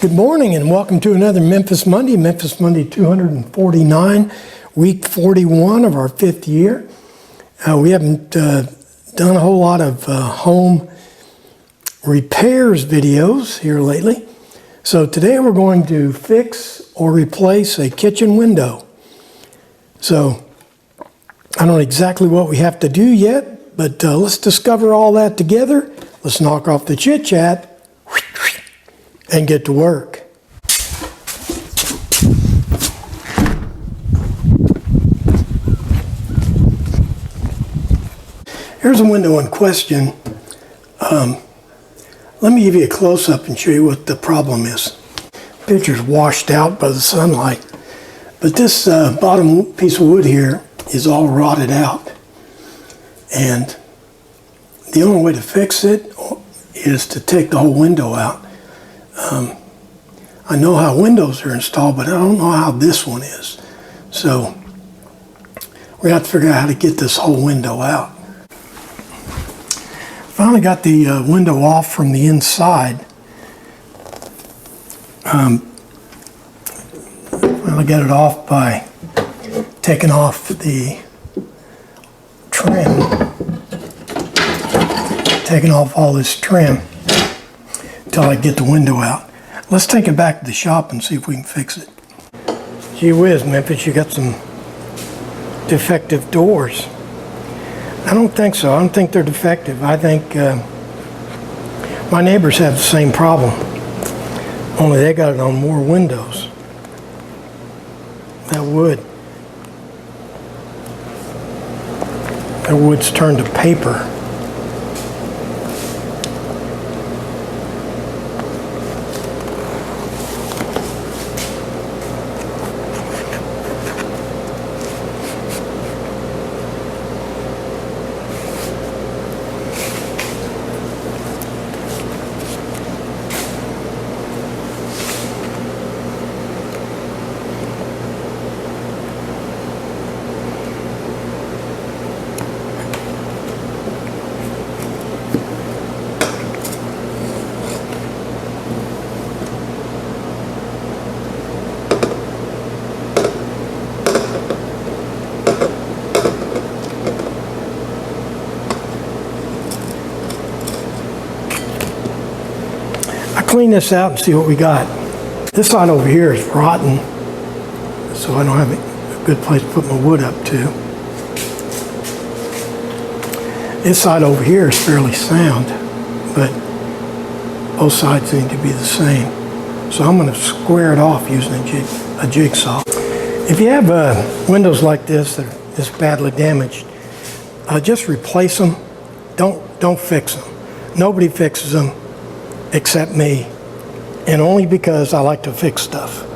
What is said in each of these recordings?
Good morning and welcome to another Memphis Monday 249, week 41 of our 5th year. We haven't done a whole lot of home repairs videos here lately. So today we're going to fix or replace a kitchen window. So I don't know exactly what we have to do yet, but let's discover all that together. Let's knock off the chit-chat and get to work. Here's a window in question. Let me give you a close-up and show you what the problem is. Picture's washed out by the sunlight, but this bottom piece of wood here is all rotted out. And the only way to fix it is to take the whole window out. I know how windows are installed, but I don't know how this one is. So we have to figure out how to get this whole window out. Finally got the window off from the inside. Finally got it off by taking off the trim, taking off all this trim until I get the window out. Let's take it back to the shop and see if we can fix it. Gee whiz, Memphis, you got some defective doors. I don't think so. I don't think they're defective. I think my neighbors have the same problem, only they got it on more windows. That wood's turned to paper. Clean this out and see what we got. This side over here is rotten, so I don't have a good place to put my wood up to. This side over here is fairly sound, but both sides need to be the same. So I'm going to square it off using a jigsaw. If you have windows like this that are this badly damaged, just replace them. Don't fix them. Nobody fixes them except me, and only because I like to fix stuff.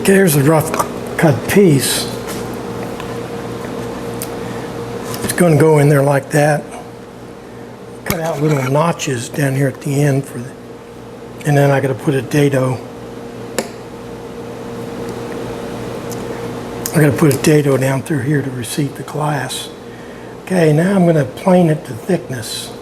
Okay, here's a rough cut piece. It's going to go in there like that. Cut out little notches down here at the end and then I got to put a dado. I got to put a dado down through here to receive the glass. Okay, now I'm going to plane it to thickness.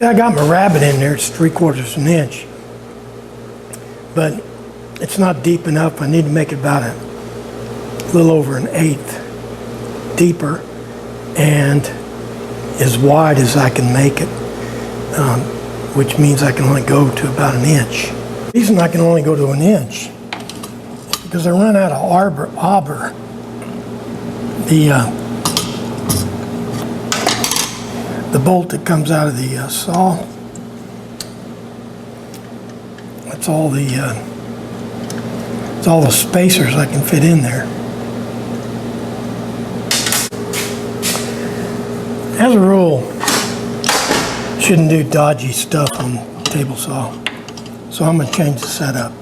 I got my rabbit in there. It's 3/4 of an inch, but it's not deep enough. I need to make it about a little over 1/8 deeper and as wide as I can make it, which means I can only go to about 1 inch. The reason I can only go to 1 inch is because I run out of arbor. the bolt that comes out of the saw. That's all the spacers I can fit in there. As a rule, shouldn't do dodgy stuff on table saw. So I'm going to change the setup.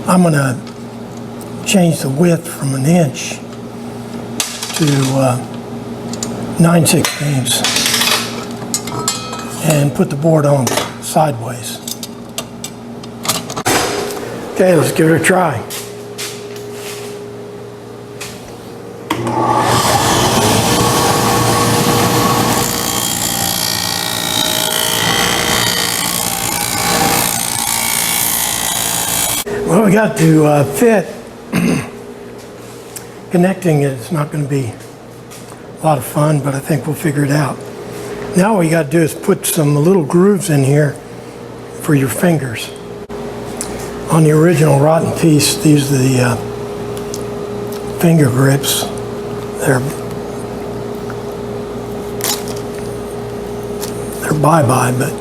I'm going to change the width from 1 inch to 9/16 and put the board on sideways. Okay, let's give it a try. Well, we got to fit. Connecting it's not going to be a lot of fun, but I think we'll figure it out. Now what you got to do is put some little grooves in here for your fingers. On the original rotten piece, these are the finger grips. They're bye-bye, but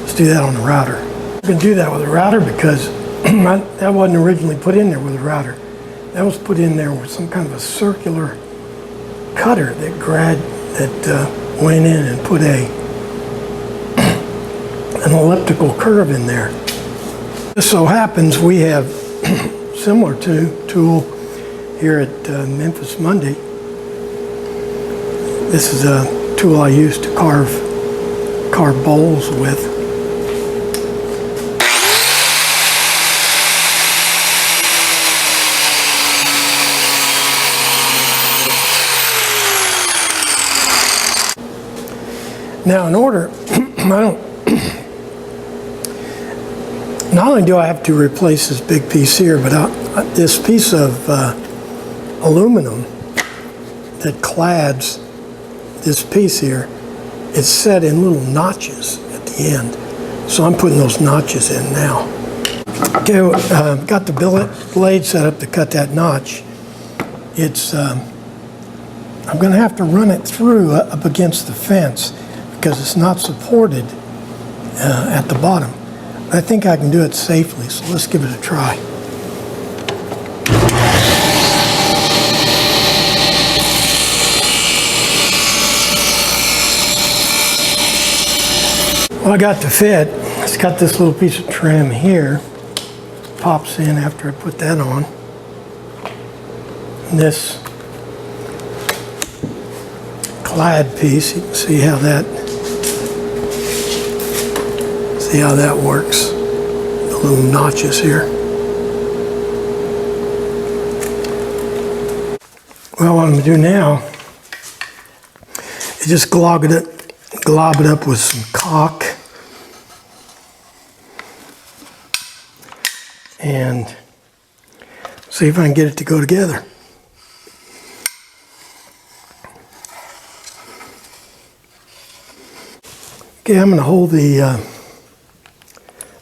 let's do that on the router. I'm going to do that with a router because that wasn't originally put in there with a router. That was put in there with some kind of a circular cutter that went in and put an elliptical curve in there. Just so happens we have similar tool here at Memphis Monday. This is a tool I use to carve bowls with. Now, in order, not only do I have to replace this big piece here, but this piece of aluminum that clads this piece here, it's set in little notches at the end. So I'm putting those notches in now. Okay, got the blade set up to cut that notch. I'm going to have to run it through up against the fence, because it's not supported at the bottom. I think I can do it safely, so let's give it a try. Well, I got the fit. It's got this little piece of trim here. Pops in after I put that on. And this clad piece, you can see how that works. The little notches here. Well, what I'm going to do now is just glob it up with some caulk and see if I can get it to go together. Okay, I'm going to hold the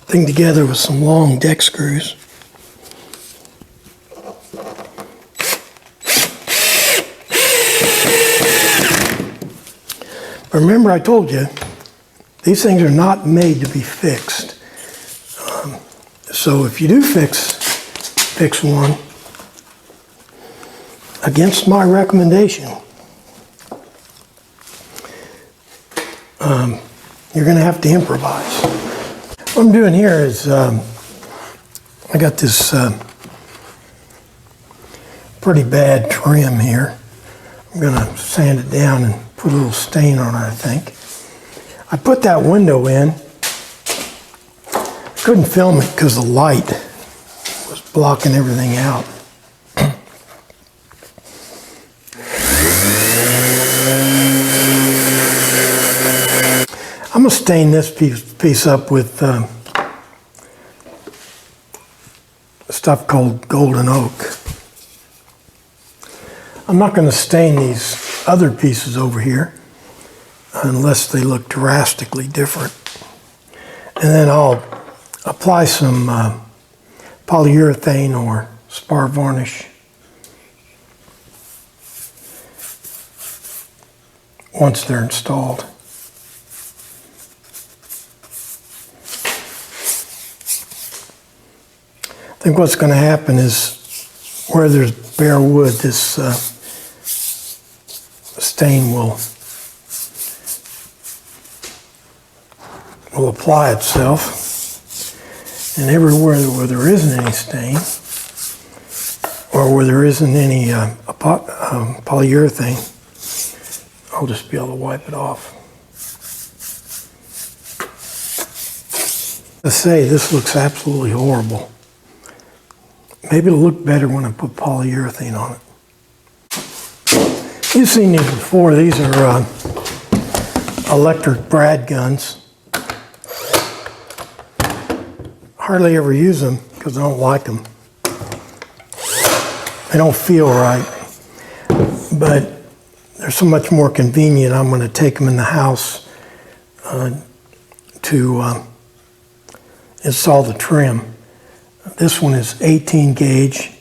thing together with some long deck screws. Remember, I told you, these things are not made to be fixed. So if you do fix one, against my recommendation, you're going to have to improvise. What I'm doing here is I got this pretty bad trim here. I'm going to sand it down and put a little stain on it, I think. I put that window in. Couldn't film it because the light was blocking everything out. I'm going to stain this piece up with stuff called golden oak. I'm not going to stain these other pieces over here unless they look drastically different. And then I'll apply some polyurethane or spar varnish once they're installed. I think what's going to happen is where there's bare wood, this stain will apply itself, and everywhere where there isn't any stain, or where there isn't any polyurethane, I'll just be able to wipe it off. I say, this looks absolutely horrible. Maybe it'll look better when I put polyurethane on it. You've seen these before. These are electric brad guns. Hardly ever use them because I don't like them. They don't feel right. But they're so much more convenient. I'm going to take them in the house to install the trim. This one is 18 gauge,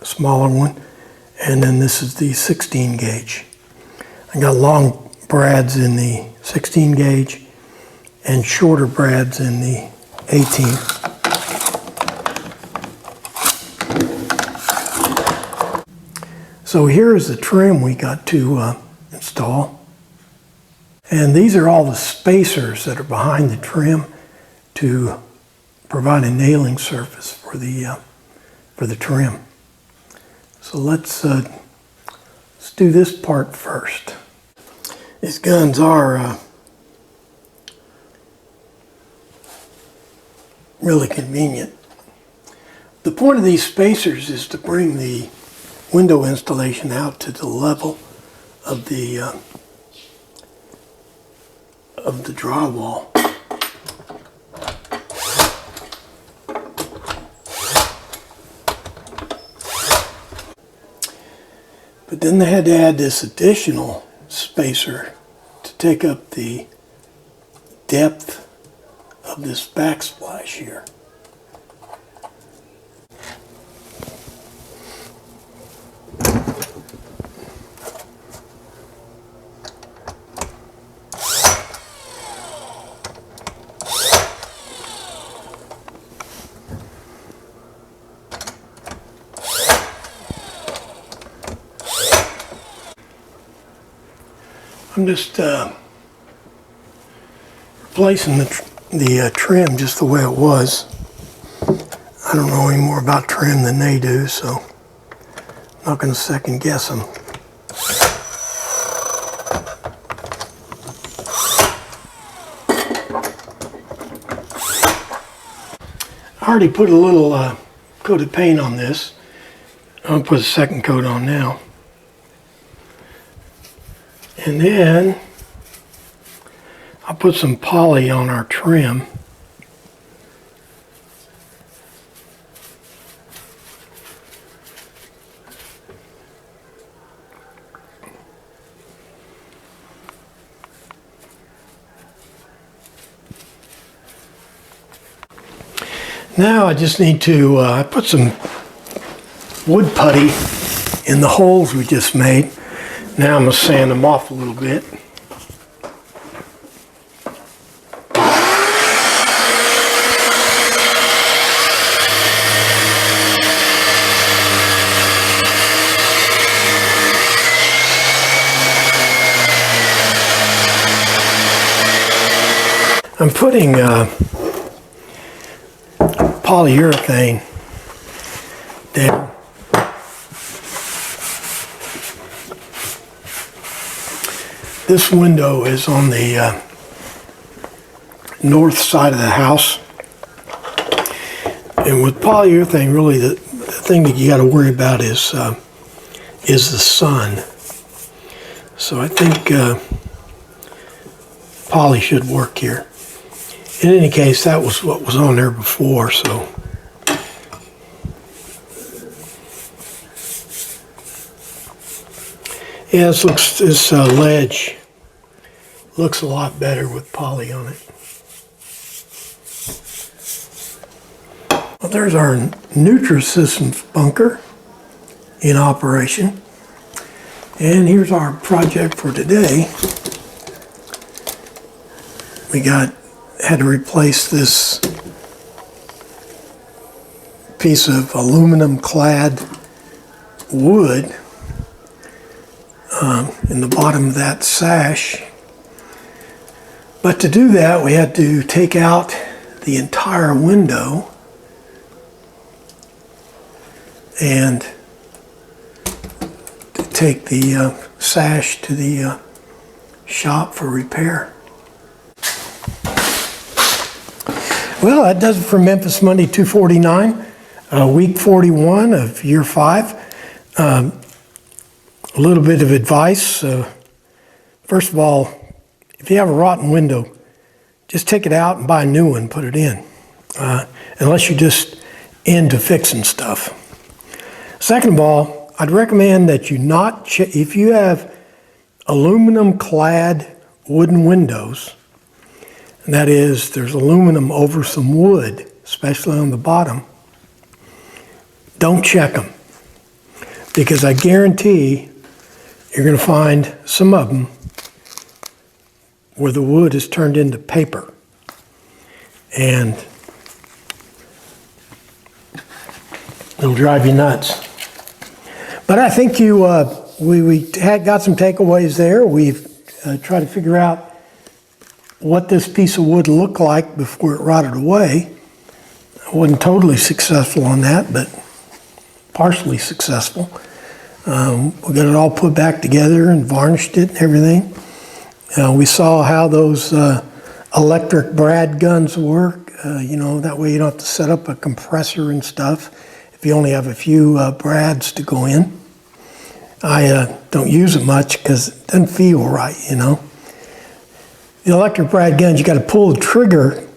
a smaller one, and then this is the 16 gauge. I got long brads in the 16 gauge and shorter brads in the 18. So here is the trim we got to install. And these are all the spacers that are behind the trim to provide a nailing surface for the trim. So let's do this part first. These guns are really convenient. The point of these spacers is to bring the window installation out to the level of the drywall. But then they had to add this additional spacer to take up the depth of this backsplash here. I'm just replacing the trim just the way it was. I don't know any more about trim than they do, so I'm not going to second guess them. I already put a little coat of paint on this. I'm going to put a second coat on now. And then I'll put some poly on our trim. Now I just need to I put some wood putty in the holes we just made. Now I'm going to sand them off a little bit. I'm putting polyurethane down. This window is on the north side of the house. And with polyurethane, really the thing that you got to worry about is the sun. So I think poly should work here. In any case, that was what was on there before, so. Yeah, this ledge looks a lot better with poly on it. Well, there's our Nutrisystem bunker in operation. And here's our project for today. had to replace this piece of aluminum clad wood in the bottom of that sash. But to do that, we had to take out the entire window and to take the sash to the shop for repair. Well, that does it for Memphis Monday 249, week 41 of year 5. A little bit of advice. First of all, if you have a rotten window, just take it out and buy a new one, put it in, unless you're just into fixing stuff. Second of all, I'd recommend that you not, if you have aluminum clad wooden windows, and that is there's aluminum over some wood, especially on the bottom, don't check them, because I guarantee you're going to find some of them where the wood is turned into paper, and it'll drive you nuts. But I think we got some takeaways there. We've tried to figure out what this piece of wood looked like before it rotted away. I wasn't totally successful on that, but partially successful. We got it all put back together and varnished it and everything. We saw how those electric brad guns work. That way you don't have to set up a compressor and stuff if you only have a few brads to go in. I don't use it much because it doesn't feel right, The electric brad guns, you got to pull the trigger,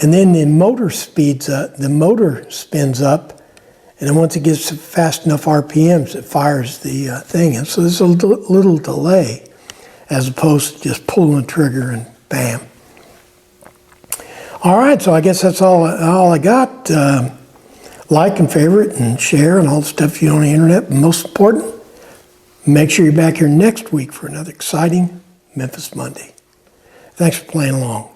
and then the motor speeds up. The motor spins up, and then once it gets fast enough RPMs, it fires the thing. And so there's a little delay, as opposed to just pulling the trigger and bam. All right, so I guess that's all I got. Like and favorite and share and all the stuff you do on the internet. But most important, make sure you're back here next week for another exciting Memphis Monday. Thanks for playing along.